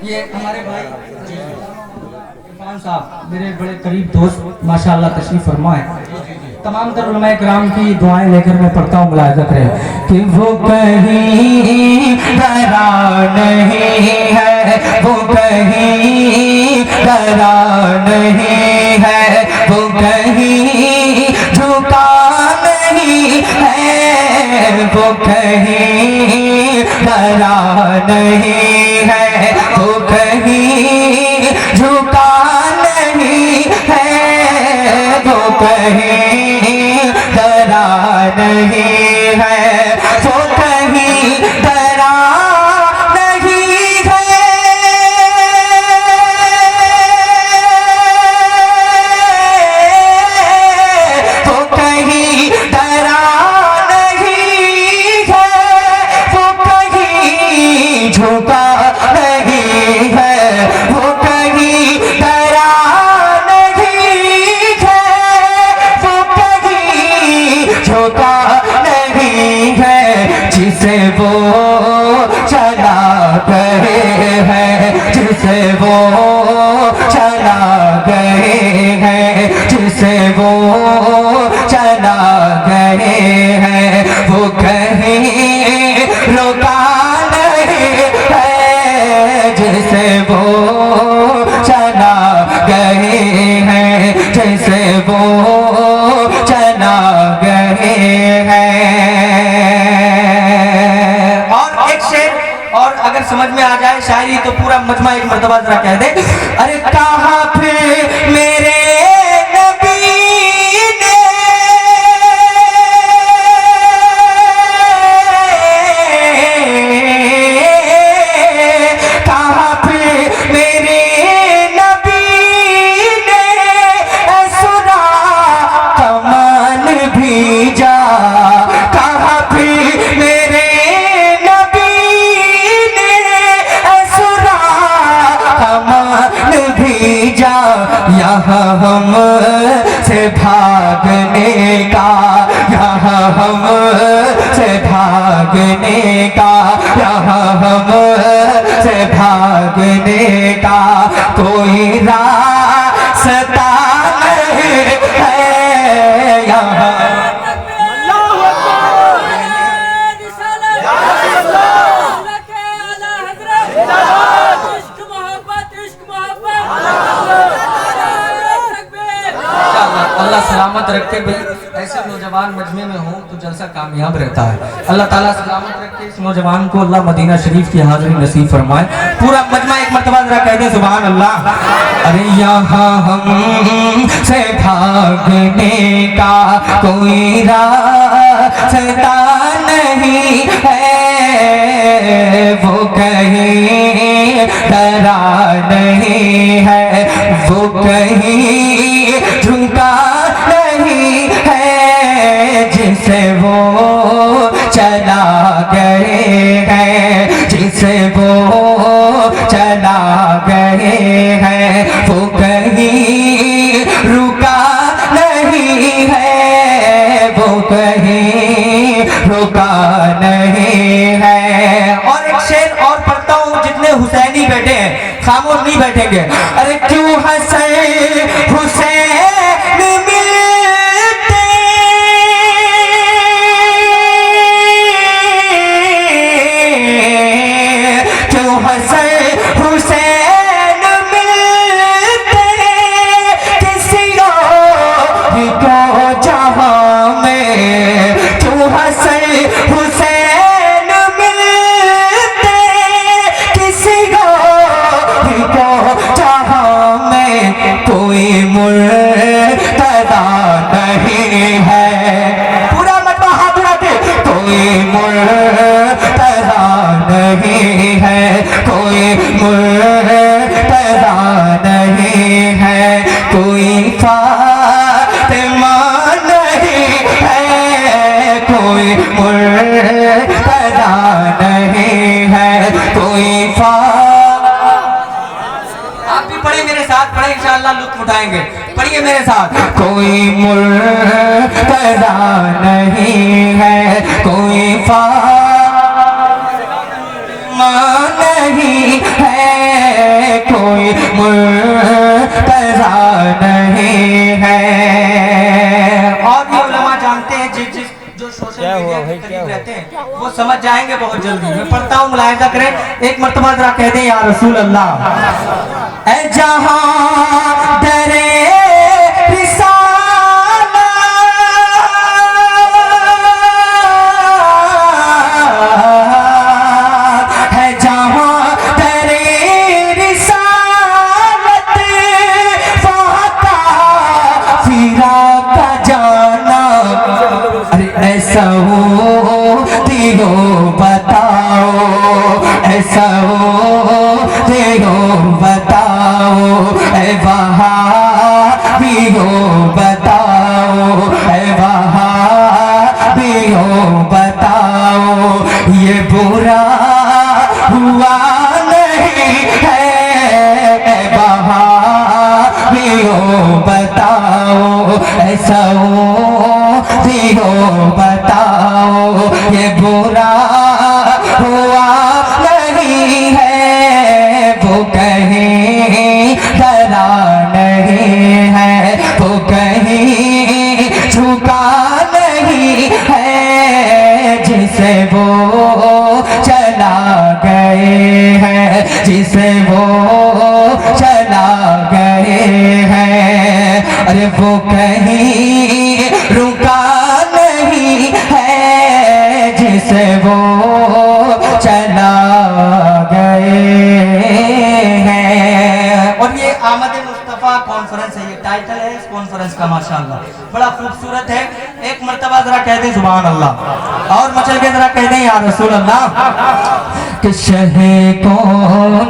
ये हमारे भाई इरफान साहब मेरे बड़े करीब दोस्त माशाअल्लाह तशरीफ फरमा है। तमाम तर उलमा इकराम की दुआएं लेकर मैं पढ़ता हूँ, मुलाहिजा करें कि वो कहीं डरा नहीं है, वो कहीं डरा नहीं है, वो कहीं झुका नहीं है, वो कहीं डरा नहीं है, वो कहीं झुका नहीं है, वो कहीं डरा नहीं है, वो कहीं डरा नहीं है, वो कहीं डरा नहीं है, वो कहीं झुका नहीं है, वो कहीं डरा नहीं है, वो कहीं झुका नहीं है, जिसे वो चला गए हैं, जिसे वो चला गए हैं, जिसे वो चला गए हैं, वो कहीं रुका नहीं है, जिसे वो चला गए हैं, जिसे वो चला गए हैं। और एक शेर और अगर समझ में आ जाए शायरी तो पूरा मजमा एक मर्तबा जरा कह दे। अरे कहाँ फिर मेरे नबी ने, कहाँ फिर मेरे नबी ने ऐसुरा कमान भेजा, कहाँ फिर मेरे नबी ने ऐसुरा कमान भेजा, यहाँ हम से भागने का, यहाँ हम से भागने का, यहाँ हम से भागने का कोई रास्ता नहीं है, यहाँ अल्लाह सलामत रखे भाई। ऐसे नौजवान मजमे में हो तो जलसा कामयाब रहता है। अल्लाह ताला सलामत रखे इस नौजवान को, अल्लाह मदीना शरीफ की हाज़िरी नसीब फरमाए। पूरा मजमा एक मर्तबा जरा कह दे सुभान अल्लाह। अरे यहाँ हम से भागने का कोई रास्ता नहीं है, वो कहीं डरा नहीं है, वो कहीं झुका नहीं है, जिसे वो चला गए हैं, जिसे वो चला गए हैं, वो कहीं रुका नहीं है, वो कहीं रुका नहीं है। और एक शेर और पढ़ता हूँ, जितने हुसैनी बैठे हैं खामोश नहीं बैठेंगे। अरे क्यों हसैन हुसैन मिलते, क्यों हसैन हुसैन मिलते, किसी और को जहां में, क्यों हसैन हुसैन मिलते, किसी और को जहां में कोई मुर्तदा नहीं है। पूरा मजमा हाथ उठाते, कोई मुर्तदा नहीं है, कोई मुर्तदा नहीं है, कोई फातिमा नहीं है, कोई मुर्तदा नहीं है, कोई आप भी पढ़े मेरे साथ, पढ़े इंशाअल्लाह लुत्फ उठाएंगे। पढ़िए मेरे साथ। कोई मुर्तदा नहीं है, कोई फातिमा नहीं है, करीब रहते हैं वो समझ जाएंगे बहुत जल्दी। मैं पढ़ता हूँ, मुलाहिजा करें। एक मर्तबा जरा कह दें या रसूल अल्लाह। ऐ जहां दरे ऐसा हो बताओ, ऐसा हो बताओ, ऐ वहाँ भी हो बताओ, ऐ वहाँ भी हो बताओ, ये बुरा हुआ नहीं है, ऐ वहाँ भी हो बताओ, ऐसा भी हो बताओ, ये बुरा हुआ नहीं है, वो कहीं डरा नहीं है, वो कहीं झुका नहीं है, जिसे वो चला गए हैं, जिसे वो चला गए हैं, अरे वो कहीं रुका नहीं है, जिसे वो चला गए हैं। और ये आमद मुस्तफ़ा कॉन्फ्रेंस है, ये टाइटल है इस कॉन्फ्रेंस का, माशाअल्लाह बड़ा खूबसूरत है। एक मर्तबा जरा कह दें सुभान अल्लाह, और मचल के जरा कह दें या रसूल अल्लाह। कि शहे कौन